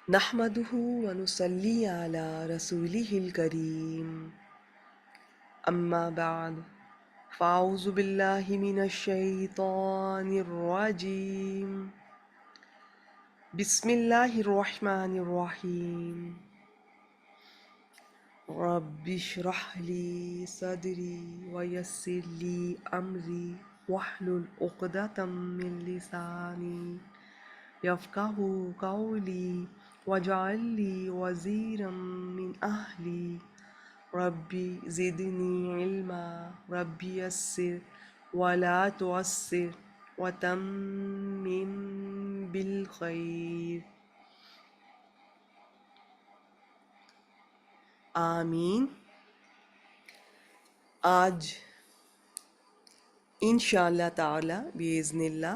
نحمده ونصلي على رسوله الكريم أما بعد فأعوذ بالله من الشيطان الرجيم بسم الله الرحمن الرحيم رب اشرح لي صدري ويسر لي أمري واحلل عقدة من لساني يفقهوا قولي واجعل لي وزيرا من أهلي ربي زدني علما ربي يسر ولا تعسر وتمم بالخير آمین. آج انشاءاللہ تعالی بإذن اللہ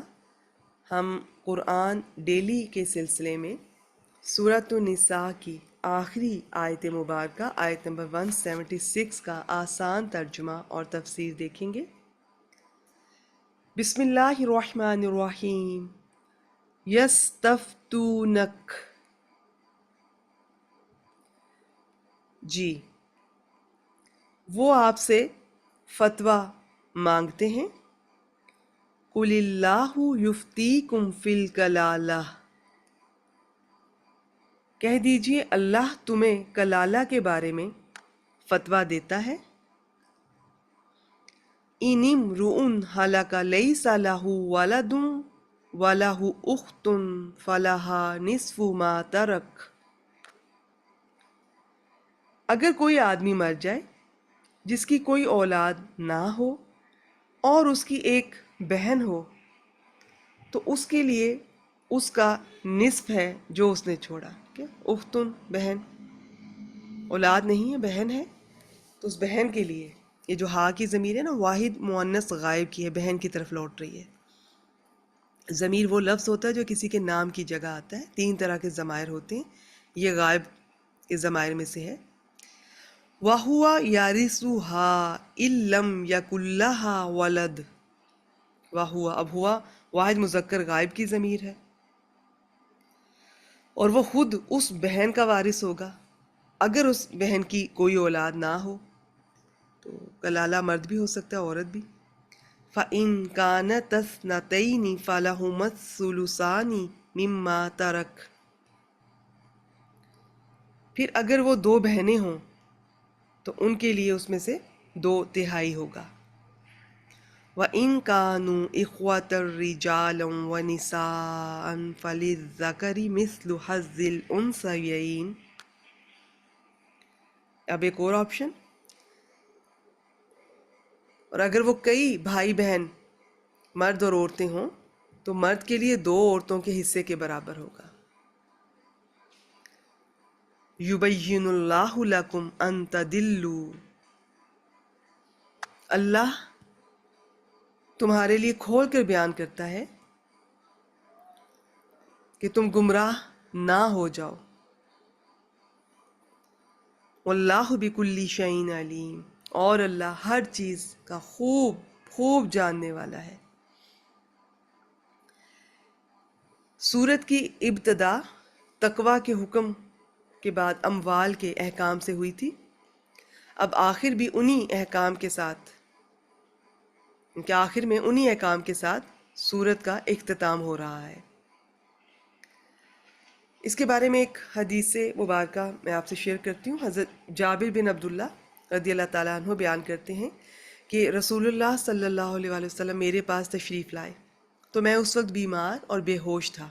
ہم قرآن ڈیلی کے سلسلے میں سورۃ النساء کی آخری آیت مبارکہ آیت نمبر 176 کا آسان ترجمہ اور تفسیر دیکھیں گے. بسم اللہ الرحمن الرحیم. یستفتونک، جی وہ آپ سے فتویٰ مانگتے ہیں. قل اللہ یفتیکم فی الکلالہ، کہہ دیجئے اللہ تمہیں کلالہ کے بارے میں فتویٰ دیتا ہے. ان امرؤ ہلک لیس لہ ولد ولہ اخت فلہا نصف ما ترک، اگر کوئی آدمی مر جائے جس کی کوئی اولاد نہ ہو اور اس کی ایک بہن ہو تو اس کے لیے اس کا نصف ہے جو اس نے چھوڑا. کیا اختن بہن، اولاد نہیں ہے بہن ہے تو اس بہن کے لیے، یہ جو ہا کی ضمیر ہے نا واحد مؤنث غائب کی ہے، بہن کی طرف لوٹ رہی ہے. ضمیر وہ لفظ ہوتا ہے جو کسی کے نام کی جگہ آتا ہے. 3 طرح کے ضمائر ہوتے ہیں، یہ غائب کے ضمائر میں سے ہے. وَهُوَ يَرِثُهَا إِن لَّمْ يَكُن لَّهَا وَلَدٌ، وَهُوَ، اب ہوا واحد مذکر غائب کی ضمیر ہے اور وہ خود اس بہن کا وارث ہوگا اگر اس بہن کی کوئی اولاد نہ ہو. تو کلالہ مرد بھی ہو سکتا ہے عورت بھی. فَإِن كَانَتَا اثْنَتَيْنِ فَلَهُمَا الثُّلُثَانِ مِمَّا تَرَكَ، پھر اگر وہ 2 بہنیں ہوں تو ان کے لیے اس میں سے 2/3 ہوگا. وَإِن كَانُوا إِخْوَةً رِجَالًا وَنِسَاءً فَلِلذَّكَرِ مِثْلُ حَظِّ الْأُنثَيَيْنِ. اب ایک اور آپشن، اور اگر وہ کئی بھائی بہن مرد اور عورتیں ہوں تو مرد کے لیے 2 عورتوں کے حصے کے برابر ہوگا. یبین اللہ لکم ان تدلوا، اللہ تمہارے لیے کھول کر بیان کرتا ہے کہ تم گمراہ نہ ہو جاؤ. واللہ بکل شیء علیم، اور اللہ ہر چیز کا خوب خوب جاننے والا ہے. سورت کی ابتدا تقوی کے حکم کے بعد اموال کے احکام سے ہوئی تھی. اب آخر بھی انہی احکام کے ساتھ، کہ آخر میں انہی احکام کے ساتھ سورت کا اختتام ہو رہا ہے. اس کے بارے میں ایک حدیث مبارکہ میں آپ سے شیئر کرتی ہوں. حضرت جابر بن عبداللہ رضی اللہ تعالیٰ عنہ بیان کرتے ہیں کہ رسول اللہ صلی اللہ علیہ وآلہ وسلم میرے پاس تشریف لائے تو میں اس وقت بیمار اور بے ہوش تھا.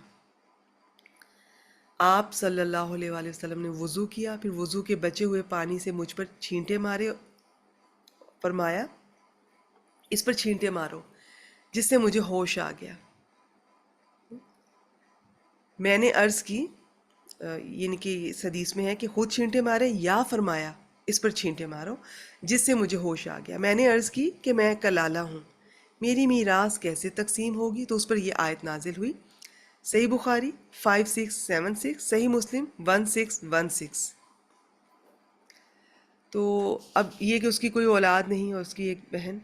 آپ صلی اللہ علیہ وآلہ وسلم نے وضو کیا، پھر وضو کے بچے ہوئے پانی سے مجھ پر چھینٹے مارے، فرمایا اس پر چھینٹے مارو، جس سے مجھے ہوش آ گیا. میں نے عرض کی، یعنی کہ اس حدیث میں ہے کہ خود چھینٹے مارے یا فرمایا اس پر چھینٹے مارو جس سے مجھے ہوش آ گیا. میں نے عرض کی کہ میں کلالہ ہوں، میری میراث کیسے تقسیم ہوگی؟ تو اس پر یہ آیت نازل ہوئی. صحیح بخاری 5676، صحیح مسلم 1616. تو اب یہ کہ اس کی کوئی اولاد نہیں اور اس کی ایک بہن.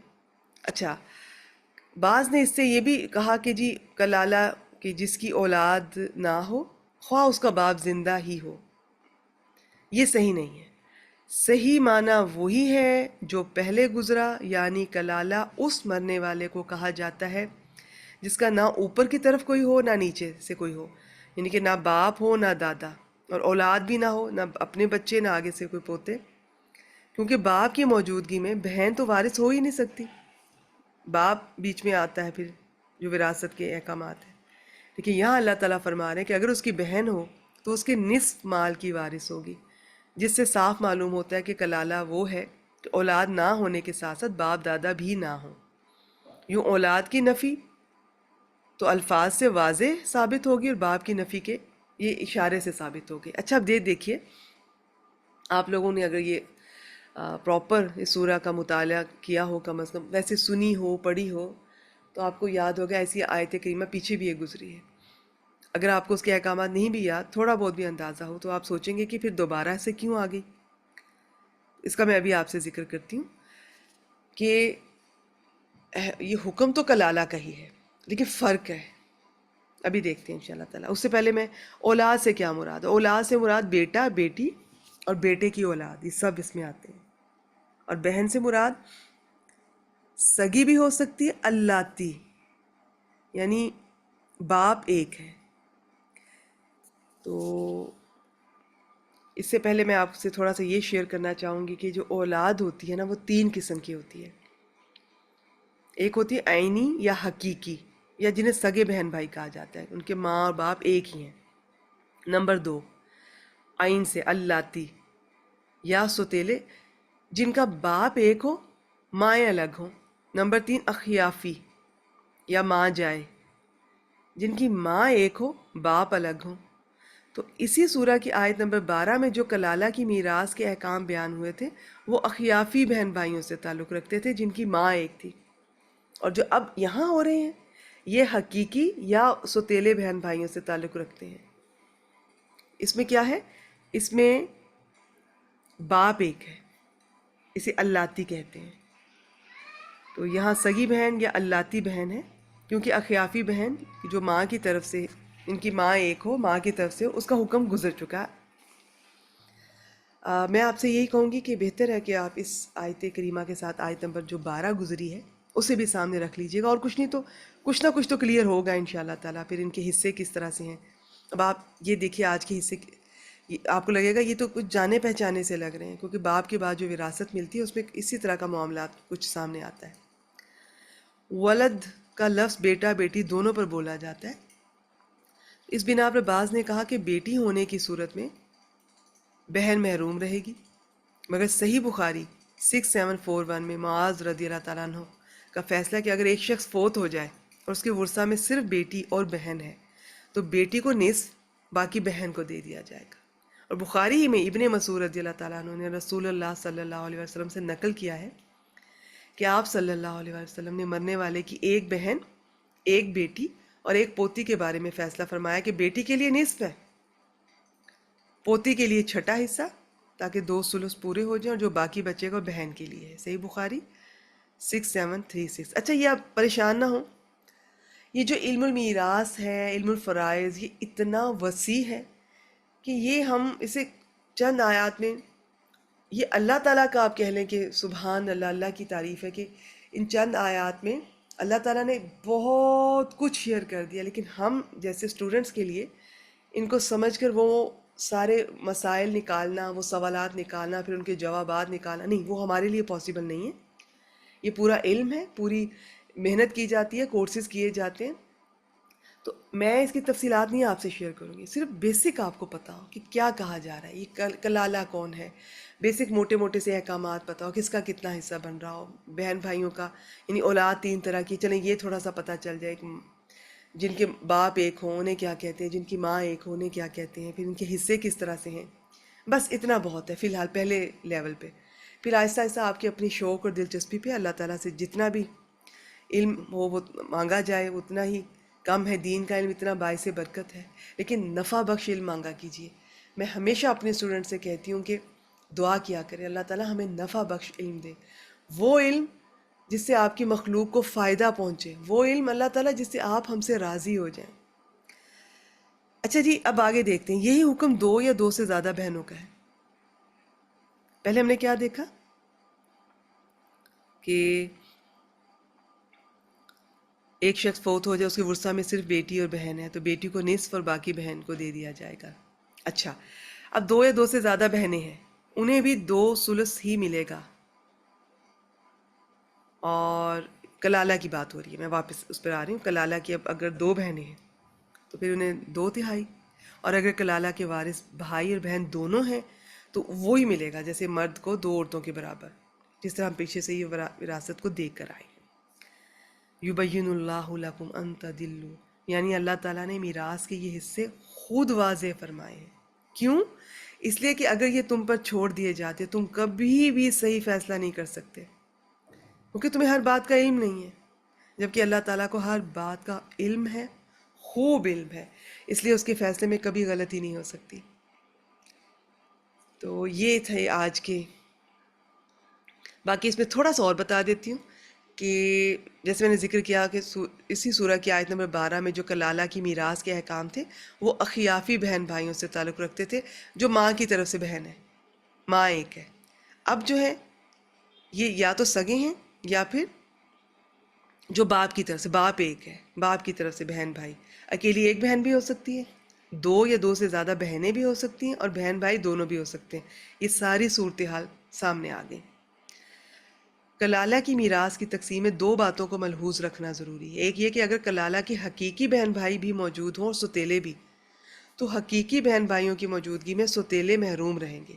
اچھا، بعض نے اس سے یہ بھی کہا کہ جی کلالہ کہ جس کی اولاد نہ ہو خواہ اس کا باپ زندہ ہی ہو. یہ صحیح نہیں ہے. صحیح معنی وہی ہے جو پہلے گزرا، یعنی کلالہ اس مرنے والے کو کہا جاتا ہے جس کا نہ اوپر کی طرف کوئی ہو نہ نیچے سے کوئی ہو، یعنی کہ نہ باپ ہو نہ دادا، اور اولاد بھی نہ ہو، نہ اپنے بچے نہ آگے سے کوئی پوتے، کیونکہ باپ کی موجودگی میں بہن تو وارث ہو ہی نہیں سکتی. باپ بیچ میں آتا ہے پھر جو وراثت کے احکامات ہیں. لیکن یہاں اللہ تعالیٰ فرما رہے ہیں کہ اگر اس کی بہن ہو تو اس کے نصف مال کی وارث ہوگی، جس سے صاف معلوم ہوتا ہے کہ کلالہ وہ ہے کہ اولاد نہ ہونے کے ساتھ ساتھ باپ دادا بھی نہ ہوں. یوں اولاد کی نفی تو الفاظ سے واضح ثابت ہوگی، اور باپ کی نفی کے یہ اشارے سے ثابت ہوگی. اچھا اب دیکھیے، آپ لوگوں نے اگر یہ پراپر اس سورہ کا مطالعہ کیا ہو، کم از کم ویسے سنی ہو پڑھی ہو، تو آپ کو یاد ہوگا ایسی آیت کریمہ پیچھے بھی ایک گزری ہے. اگر آپ کو اس کے احکامات نہیں بھی یاد، تھوڑا بہت بھی اندازہ ہو، تو آپ سوچیں گے کہ پھر دوبارہ سے کیوں آ گئی. اس کا میں ابھی آپ سے ذکر کرتی ہوں کہ یہ حکم تو کلالہ کا ہی ہے، لیکن فرق ہے. ابھی دیکھتے ہیں انشاءاللہ تعالیٰ. اس سے پہلے میں اولاد سے کیا مراد ہے. اولاد سے مراد بیٹا، بیٹی اور بیٹے کی اولاد، یہ سب اس میں آتے ہیں. اور بہن سے مراد سگی بھی ہو سکتی ہے، اللاتی، یعنی باپ ایک ہے. تو اس سے پہلے میں آپ سے تھوڑا سا یہ شیئر کرنا چاہوں گی کہ جو اولاد ہوتی ہے نا، وہ 3 قسم کی ہوتی ہے. ایک ہوتی ہے عینی یا حقیقی، یا جنہیں سگے بہن بھائی کہا جاتا ہے، ان کے ماں اور باپ ایک ہی ہیں. نمبر 2 عین سے اللاتی یا ستیلے، جن کا باپ ایک ہو مائیں الگ ہوں. نمبر 3 اخیافی یا ماں جائے، جن کی ماں ایک ہو باپ الگ ہوں. تو اسی سورہ کی آیت نمبر 12 میں جو کلالہ کی میراث کے احکام بیان ہوئے تھے، وہ اخیافی بہن بھائیوں سے تعلق رکھتے تھے جن کی ماں ایک تھی. اور جو اب یہاں ہو رہے ہیں یہ حقیقی یا ستیلے بہن بھائیوں سے تعلق رکھتے ہیں. اس میں کیا ہے؟ اس میں باپ ایک ہے، اسے اللاتی کہتے ہیں. تو یہاں سگی بہن یا اللاتی بہن ہے، کیونکہ اخیافی بہن جو ماں کی طرف سے، ان کی ماں ایک ہو، ماں کی طرف سے، اس کا حکم گزر چکا. میں آپ سے یہی کہوں گی کہ بہتر ہے کہ آپ اس آیت کریمہ کے ساتھ آیت نمبر جو 12 گزری ہے اسے بھی سامنے رکھ لیجئے گا، اور کچھ نہیں تو کچھ نہ کچھ تو کلیئر ہوگا انشاءاللہ تعالیٰ. پھر ان کے حصے کس طرح سے ہیں. اب آپ یہ دیکھیے آج کے حصے، آپ کو لگے گا یہ تو کچھ جانے پہچانے سے لگ رہے ہیں، کیونکہ باپ کے بعد جو وراثت ملتی ہے اس میں اسی طرح کا معاملات کچھ سامنے آتا ہے. ولد کا لفظ بیٹا بیٹی دونوں پر بولا جاتا ہے. اس بنا پر بعض نے کہا کہ بیٹی ہونے کی صورت میں بہن محروم رہے گی، مگر صحیح بخاری 6741 میں معاذ رضی اللہ تعالیٰ عنہ کا فیصلہ کہ اگر ایک شخص فوت ہو جائے اور اس کے ورثہ میں صرف بیٹی اور بہن ہے تو بیٹی کو نصف، باقی بہن کو دے دیا جائے گا. اور بخاری ہی میں ابن مسعود رضی اللہ تعالیٰ عنہ نے رسول اللہ صلی اللہ علیہ وسلم سے نقل کیا ہے کہ آپ صلی اللہ علیہ وسلم نے مرنے والے کی ایک بہن، ایک بیٹی اور ایک پوتی کے بارے میں فیصلہ فرمایا کہ بیٹی کے لیے نصف ہے، پوتی کے لیے چھٹا حصہ، تاکہ 2 ثلث پورے ہو جائیں، اور جو باقی بچے گا بہن کے لیے ہے. صحیح بخاری 6736. اچھا یہ آپ پریشان نہ ہوں، یہ جو علم المیراث ہے، علم الفرائض، یہ اتنا وسیع ہے کہ یہ ہم اسے چند آیات میں، یہ اللہ تعالیٰ کا آپ کہہ لیں کہ سبحان اللہ، اللہ کی تعریف ہے کہ ان چند آیات میں اللہ تعالیٰ نے بہت کچھ شیئر کر دیا. لیکن ہم جیسے اسٹوڈنٹس کے لیے ان کو سمجھ کر وہ سارے مسائل نکالنا، وہ سوالات نکالنا، پھر ان کے جوابات نکالنا، نہیں، وہ ہمارے لیے پاسبل نہیں ہے. یہ پورا علم ہے، پوری محنت کی جاتی ہے، کورسز کیے جاتے ہیں. تو میں اس کی تفصیلات نہیں آپ سے شیئر کروں گی، صرف بیسک آپ کو پتا ہو کہ کیا کہا جا رہا ہے، یہ کلالہ کون ہے، بیسک موٹے موٹے سے احکامات پتا ہو، کس کا کتنا حصہ بن رہا ہو، بہن بھائیوں کا، یعنی اولاد 3 طرح کی، چلیں یہ تھوڑا سا پتہ چل جائے کہ جن کے باپ ایک ہوں انہیں کیا کہتے ہیں، جن کی ماں ایک ہوں انہیں کیا کہتے ہیں، پھر ان کے حصے کس طرح سے ہیں. بس اتنا بہت ہے فی الحال پہلے لیول پہ. پھر آہستہ آہستہ آپ کی اپنی شوق اور دلچسپی پہ اللہ تعالیٰ سے جتنا بھی علم ہو وہ مانگا جائے اتنا ہی کم ہے. دین کا علم اتنا باعث برکت ہے، لیکن نفع بخش علم مانگا کیجیے. میں ہمیشہ اپنے اسٹوڈنٹ سے کہتی ہوں کہ دعا کیا کرے اللہ تعالیٰ ہمیں نفع بخش علم دے، وہ علم جس سے آپ کی مخلوق کو فائدہ پہنچے، وہ علم اللہ تعالیٰ جس سے آپ ہم سے راضی ہو جائیں. اچھا جی، اب آگے دیکھتے ہیں یہی حکم دو یا دو سے زیادہ بہنوں کا ہے. پہلے ہم نے کیا دیکھا کہ ایک شخص فوت ہو جائے، اس کے ورثہ میں صرف بیٹی اور بہن ہے، تو بیٹی کو نصف اور باقی بہن کو دے دیا جائے گا. اچھا، اب دو یا دو سے زیادہ بہنیں ہیں، انہیں بھی دو ثلث ہی ملے گا. اور کلالہ کی بات ہو رہی ہے، میں واپس اس پر آ رہی ہوں. کلالہ کی اب اگر دو بہنیں ہیں تو پھر انہیں 2/3، اور اگر کلالہ کے وارث بھائی اور بہن دونوں ہیں تو وہی ملے گا جیسے مرد کو دو عورتوں کے برابر، جس طرح ہم پیچھے سے یہ وراثت کو دیکھ کر آئے. یبین اللہ لکم ان تضلوا، یعنی اللہ تعالیٰ نے میراث کے یہ حصے خود واضح فرمائے ہیں. کیوں؟ اس لیے کہ اگر یہ تم پر چھوڑ دیے جاتے تم کبھی بھی صحیح فیصلہ نہیں کر سکتے، کیونکہ تمہیں ہر بات کا علم نہیں ہے، جبکہ اللہ تعالیٰ کو ہر بات کا علم ہے، خوب علم ہے، اس لیے اس کے فیصلے میں کبھی غلطی نہیں ہو سکتی. تو یہ تھے آج کے. باقی اس میں تھوڑا سا اور بتا دیتی ہوں کہ جیسے میں نے ذکر کیا کہ اسی سورہ کی آیت نمبر 12 میں جو کلالہ کی میراث کے احکام تھے وہ اخیافی بہن بھائیوں سے تعلق رکھتے تھے جو ماں کی طرف سے بہن ہے، ماں ایک ہے. اب جو ہے یہ یا تو سگے ہیں یا پھر جو باپ کی طرف سے، باپ ایک ہے، باپ کی طرف سے بہن بھائی. اکیلی ایک بہن بھی ہو سکتی ہے، دو یا دو سے زیادہ بہنیں بھی ہو سکتی ہیں، اور بہن بھائی دونوں بھی ہو سکتے ہیں. یہ ساری صورتحال سامنے آ گئی. کلالہ کی میراث کی تقسیم میں دو باتوں کو ملحوظ رکھنا ضروری ہے. ایک یہ کہ اگر کلالہ کی حقیقی بہن بھائی بھی موجود ہوں اور ستیلے بھی، تو حقیقی بہن بھائیوں کی موجودگی میں ستیلے محروم رہیں گے،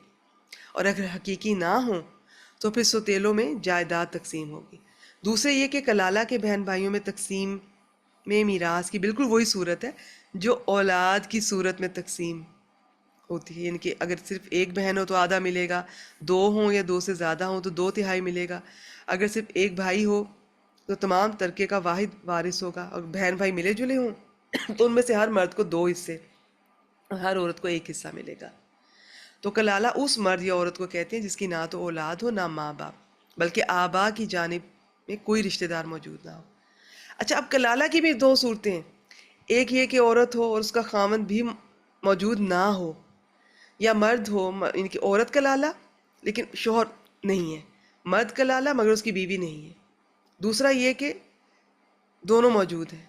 اور اگر حقیقی نہ ہوں تو پھر ستیلوں میں جائیداد تقسیم ہوگی. دوسرے یہ کہ کلالہ کے بہن بھائیوں میں تقسیم میں میراث کی بالکل وہی صورت ہے جو اولاد کی صورت میں تقسیم ہوتی ہے، یعنی کہ اگر صرف ایک بہن ہو تو آدھا ملے گا، دو ہوں یا دو سے زیادہ ہوں تو 2/3 ملے گا. اگر صرف ایک بھائی ہو تو تمام ترکے کا واحد وارث ہوگا، اور بہن بھائی ملے جلے ہوں تو ان میں سے ہر مرد کو 2 حصے اور ہر عورت کو 1 حصہ ملے گا. تو کلالہ اس مرد یا عورت کو کہتے ہیں جس کی نہ تو اولاد ہو نہ ماں باپ، بلکہ آبا کی جانب میں کوئی رشتہ دار موجود نہ ہو. اچھا، اب کلالہ کی بھی 2 صورتیں ہیں. ایک یہ کہ عورت ہو اور اس کا خامند بھی موجود نہ ہو، یا مرد ہو، یعنی کہ عورت کلالہ لیکن شوہر نہیں ہے، مرد کلالہ مگر اس کی بیوی نہیں ہے. دوسرا یہ کہ دونوں موجود ہیں،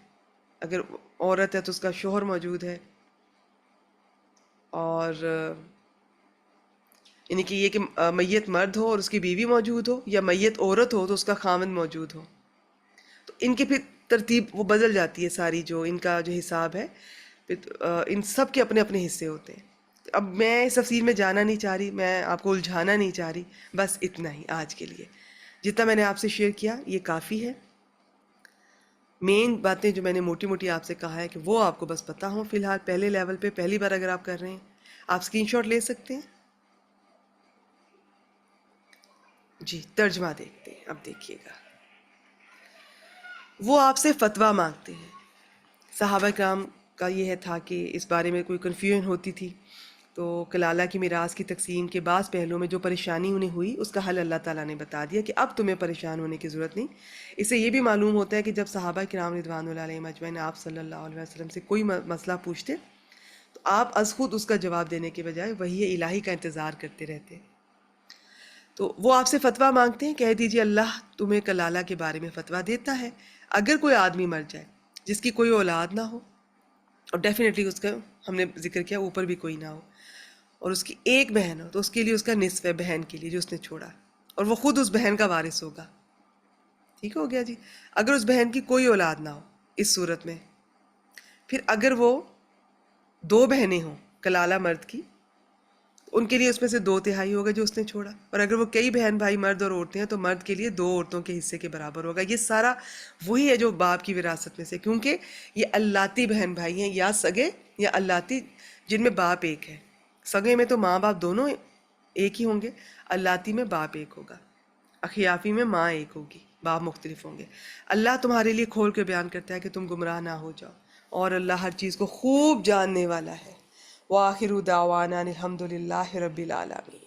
اگر عورت ہے تو اس کا شوہر موجود ہے، اور یعنی کہ یہ کہ میت مرد ہو اور اس کی بیوی موجود ہو، یا میت عورت ہو تو اس کا خامند موجود ہو. تو ان کی پھر ترتیب وہ بدل جاتی ہے ساری، جو ان کا جو حساب ہے ان سب کے اپنے اپنے حصے ہوتے ہیں. اب میں اس تفصیل میں جانا نہیں چاہ رہی، میں آپ کو الجھانا نہیں چاہ رہی، بس اتنا ہی آج کے لیے. جتنا میں نے آپ سے شیئر کیا یہ کافی ہے. مین باتیں جو میں نے موٹی موٹی آپ سے کہا ہے کہ وہ آپ کو بس پتہ ہوں. فی الحال پہلے لیول پہ پہلی بار اگر آپ کر رہے ہیں آپ اسکرین شاٹ لے سکتے ہیں. جی، ترجمہ دیکھتے ہیں. اب دیکھیے گا، وہ آپ سے فتویٰ مانگتے ہیں. صحابہ کرام کا یہ تھا کہ اس بارے میں کوئی کنفیوژن ہوتی تھی تو کلالہ کی میراث کی تقسیم کے بعض پہلوؤں میں جو پریشانی انہیں ہوئی اس کا حل اللہ تعالیٰ نے بتا دیا کہ اب تمہیں پریشان ہونے کی ضرورت نہیں. اس سے یہ بھی معلوم ہوتا ہے کہ جب صحابہ کرام رضوان اللہ علیہم اجمعین آپ صلی اللہ علیہ وسلم سے کوئی مسئلہ پوچھتے تو آپ از خود اس کا جواب دینے کے بجائے وحی الہی کا انتظار کرتے رہتے. تو وہ آپ سے فتویٰ مانگتے ہیں، کہہ دیجیے اللہ تمہیں کلالہ کے بارے میں فتویٰ دیتا ہے. اگر کوئی آدمی مر جائے جس کی کوئی اولاد نہ ہو، اور ڈیفینیٹلی اس کا ہم نے ذکر کیا اوپر بھی کوئی نہ ہو، اور اس کی ایک بہن ہو تو اس کے لیے اس کا نصف ہے بہن کے لیے جو اس نے چھوڑا، اور وہ خود اس بہن کا وارث ہوگا. ٹھیک ہو گیا جی. اگر اس بہن کی کوئی اولاد نہ ہو اس صورت میں، پھر اگر وہ 2 بہنیں ہوں کلالہ مرد کی، ان کے لیے اس میں سے 2/3 ہوگا جو اس نے چھوڑا، اور اگر وہ کئی بہن بھائی مرد اور عورتیں ہیں تو مرد کے لیے 2 عورتوں کے حصے کے برابر ہوگا. یہ سارا وہی ہے جو باپ کی وراثت میں سے، کیونکہ یہ اللاتی بہن بھائی ہیں، یا سگے یا اللاتی جن میں باپ ایک ہے. سگے میں تو ماں باپ دونوں ایک ہی ہوں گے، اللاتی میں باپ ایک ہوگا، اخیافی میں ماں ایک ہوگی، باپ مختلف ہوں گے. اللہ تمہارے لیے کھول کے بیان کرتا ہے کہ تم گمراہ نہ ہو جاؤ، اور اللہ ہر چیز کو خوب جاننے والا ہے. وآخر دعوانا الحمد للہ رب العالمین.